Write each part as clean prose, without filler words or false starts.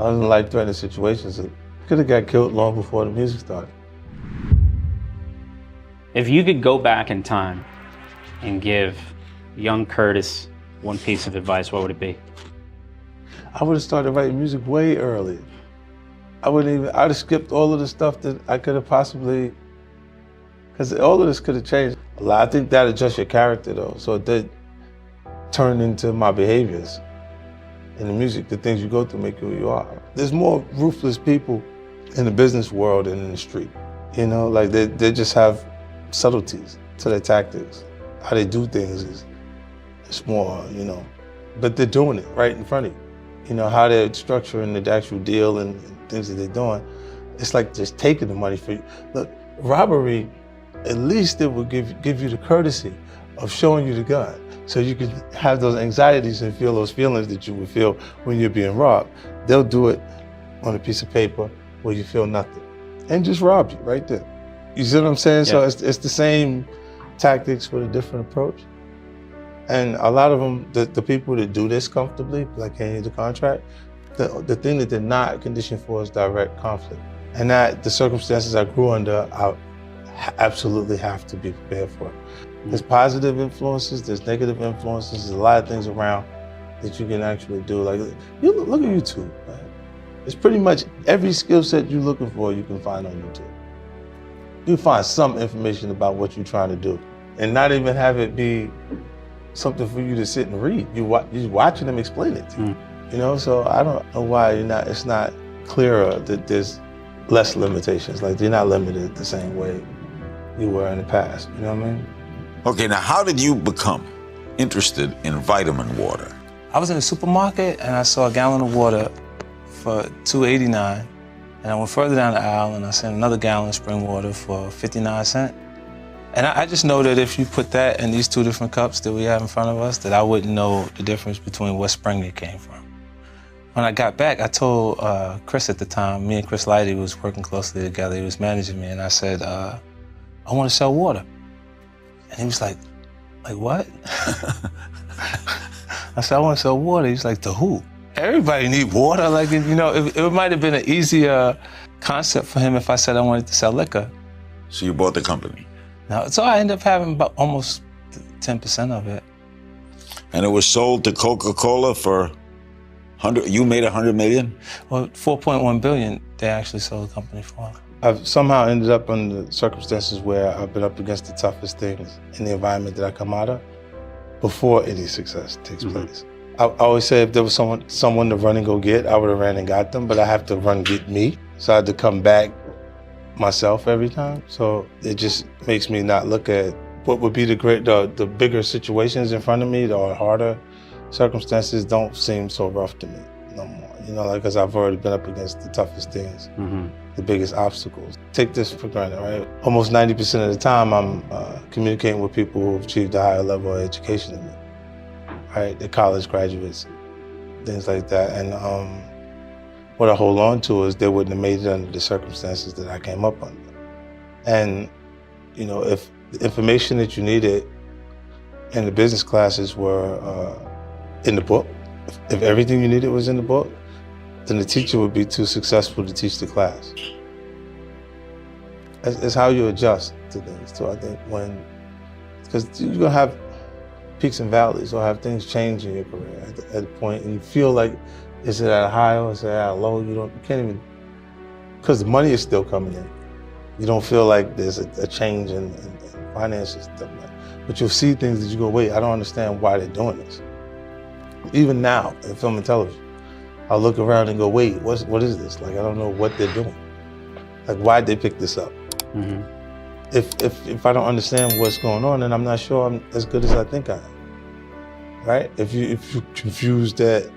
I was in life-threatening situations. I could have got killed long before the music started. If you could go back in time and give young Curtis one piece of advice, what would it be? I would have started writing music way earlier. I'd have skipped all of the stuff that I could have possibly, because all of this could have changed a lot. I think that adjusts your character though, so it did turn into my behaviors. In the music, the things you go through make you who you are. There's more ruthless people in the business world than in the street. You know, like they just have subtleties to their tactics. How they do things is more, you know, but they're doing it right in front of you. You know, how they're structuring the actual deal and things that they're doing. It's like just taking the money for you. Look, robbery, at least it will give you the courtesy of showing you the gun, so you can have those anxieties and feel those feelings that you would feel when you're being robbed. They'll do it on a piece of paper where you feel nothing and just rob you right there. You see what I'm saying? Yeah. So it's the same tactics with a different approach. And a lot of them, the people that do this comfortably, like handing you the contract, the thing that they're not conditioned for is direct conflict. And that the circumstances I grew under, I absolutely have to be prepared for it. There's positive influences, there's negative influences, there's a lot of things around that you can actually do. Like, you look at YouTube, man. It's pretty much every skill set you're looking for you can find on YouTube. You find some information about what you're trying to do and not even have it be something for you to sit and read. You're watching them explain it to you. You know, so I don't know why it's not clearer that there's less limitations. Like, you're not limited the same way you were in the past, you know what I mean? Okay, now how did you become interested in vitamin water? I was in the supermarket and I saw a gallon of water for $2.89. And I went further down the aisle and I seen another gallon of spring water for 59 cents. And I just know that if you put that in these two different cups that we have in front of us, that I wouldn't know the difference between what spring it came from. When I got back, I told Chris at the time, me and Chris Lighty was working closely together, he was managing me, and I said, I want to sell water. And he was like what? I said, I want to sell water. He's like, to who? Everybody need water. Like, you know, it might have been an easier concept for him if I said I wanted to sell liquor. So you bought the company? No, so I ended up having about almost 10% of it. And it was sold to Coca-Cola for you made $100 million? Well, 4.1 billion they actually sold the company for. I've somehow ended up under circumstances where I've been up against the toughest things in the environment that I come out of before any success takes place. I always say if there was someone to run and go get, I would have ran and got them, but I have to run get me. So I had to come back myself every time. So it just makes me not look at what would be the bigger situations in front of me, or harder circumstances don't seem so rough to me no more. You know, like, because I've already been up against the toughest things, the biggest obstacles. Take this for granted, right? Almost 90% of the time I'm communicating with people who've achieved a higher level of education than me, right? They're college graduates, things like that. And what I hold on to is they wouldn't have made it under the circumstances that I came up under. And, you know, if the information that you needed in the business classes were in the book, if everything you needed was in the book, then the teacher would be too successful to teach the class. It's how you adjust to things too, I think, because you're gonna have peaks and valleys, or have things change in your career at a point, and you feel like, is it at a high or is it at a low? You can't even, because the money is still coming in. You don't feel like there's a change in finances, but you'll see things that you go, wait, I don't understand why they're doing this. Even now, in film and television, I'll look around and go, wait, what is this? Like, I don't know what they're doing. Like, why'd they pick this up? If I don't understand what's going on, then I'm not sure I'm as good as I think I am, right? If you're confused at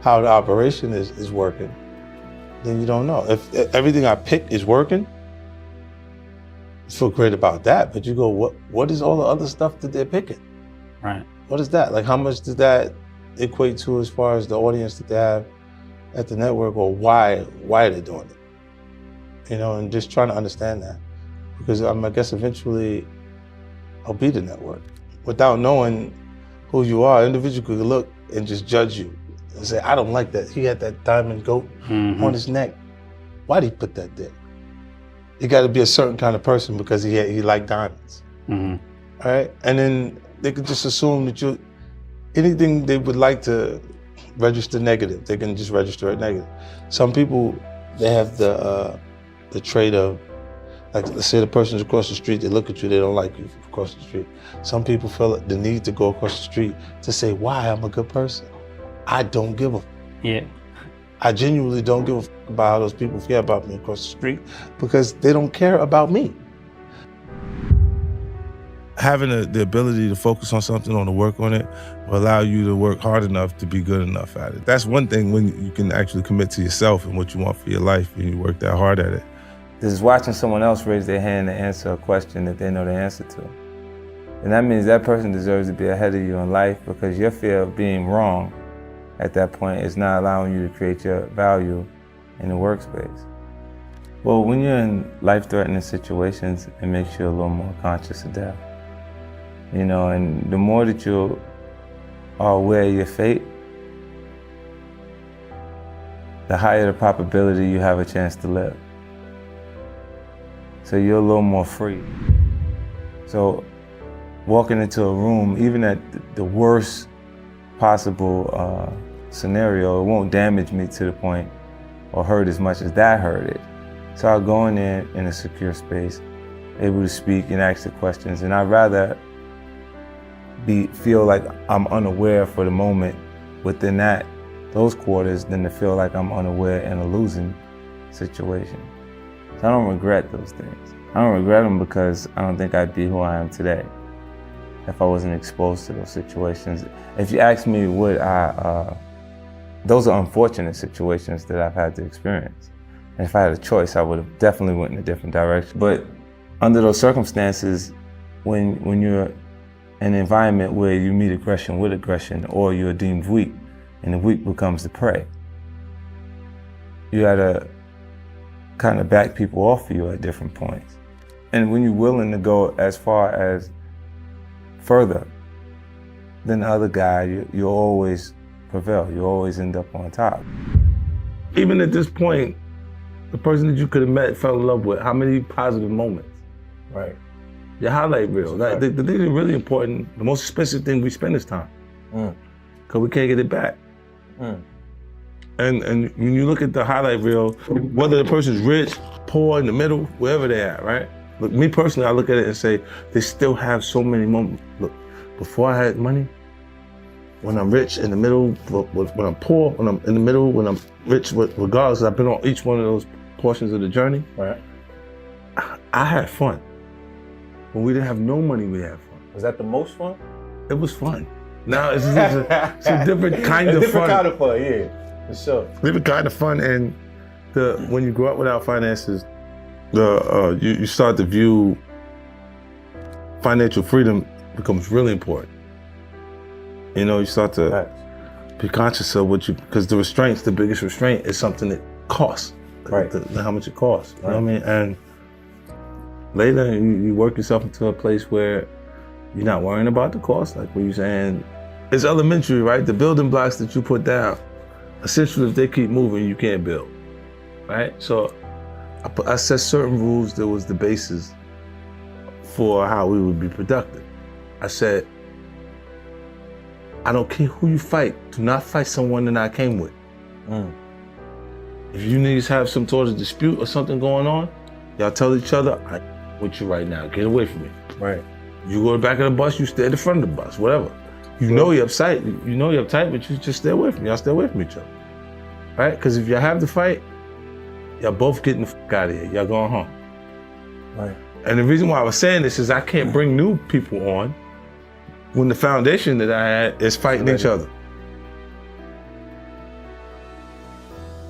how the operation is working, then you don't know. If everything I pick is working, I feel great about that, but you go, what is all the other stuff that they're picking? Right. What is that? Like, how much does that equate to as far as the audience that they have at the network, or why are they doing it? You know, and just trying to understand that. Because I guess eventually I'll be the network. Without knowing who you are, an individual could look and just judge you and say, I don't like that. He had that diamond goat on his neck. Why'd he put that there? You got to be a certain kind of person because he liked diamonds. All right? And then they could just assume that anything they would like to register negative, they can just register it negative. Some people, they have the trait of, like, let's say the person's across the street, they look at you, they don't like you across the street. Some people feel the need to go across the street to say, why I'm a good person. I don't give a f. Yeah. I genuinely don't give a f about how those people feel about me across the street because they don't care about me. Having the ability to focus on something, to work on it, will allow you to work hard enough to be good enough at it. That's one thing when you can actually commit to yourself and what you want for your life and you work that hard at it. This is watching someone else raise their hand to answer a question that they know the answer to. And that means that person deserves to be ahead of you in life because your fear of being wrong at that point is not allowing you to create your value in the workspace. Well, when you're in life-threatening situations, it makes you a little more conscious of death. You know, and the more that you are aware of your fate, the higher the probability you have a chance to live. So you're a little more free. So walking into a room, even at the worst possible scenario, it won't damage me to the point or hurt as much as that hurted. So I'll go in there in a secure space, able to speak and ask the questions, and I'd rather feel like I'm unaware for the moment within those quarters than to feel like I'm unaware in a losing situation. So I don't regret those things. I don't regret them because I don't think I'd be who I am today if I wasn't exposed to those situations. If you ask me, those are unfortunate situations that I've had to experience. And if I had a choice, I would have definitely went in a different direction. But under those circumstances, when you're in an environment where you meet aggression with aggression, or you're deemed weak, and the weak becomes the prey, you gotta kind of back people off of you at different points. And when you're willing to go as far as further than the other guy, you always prevail. You always end up on top. Even at this point, the person that you could have met, fell in love with, how many positive moments? Right. Your highlight reel. Right. The thing that's really important, the most expensive thing we spend is time. Because we can't get it back. And when you look at the highlight reel, whether the person's rich, poor, in the middle, wherever they're at, right? Look, me personally, I look at it and say, they still have so many moments. Look, before I had money, when I'm rich, in the middle, when I'm poor, when I'm in the middle, when I'm rich, regardless, I've been on each one of those portions of the journey. Right. I had fun. When we didn't have no money, we had fun. Was that the most fun? It was fun. Now it's a different kind of fun. Different kind of fun, yeah, for sure. Different kind of fun, and when you grow up without finances, you start to view financial freedom becomes really important. You know, you start to be conscious of because the restraints, the biggest restraint is something that costs, right? How much it costs. You know what I mean? And later, you work yourself into a place where you're not worrying about the cost, like what you're saying. It's elementary, right? The building blocks that you put down, essentially, if they keep moving, you can't build, right? So I set certain rules that was the basis for how we would be productive. I said, I don't care who you fight, do not fight someone that I came with. If you niggas have some sort of dispute or something going on, y'all tell each other, I'm with you right now, get away from me. Right. You go to the back of the bus, you stay at the front of the bus, whatever. You know you're uptight, but you just stay away from me. Y'all stay away from each other, right? Because if y'all have to fight, y'all both getting the fuck out of here. Y'all going home. Right. And the reason why I was saying this is I can't bring new people on when the foundation that I had is fighting each other.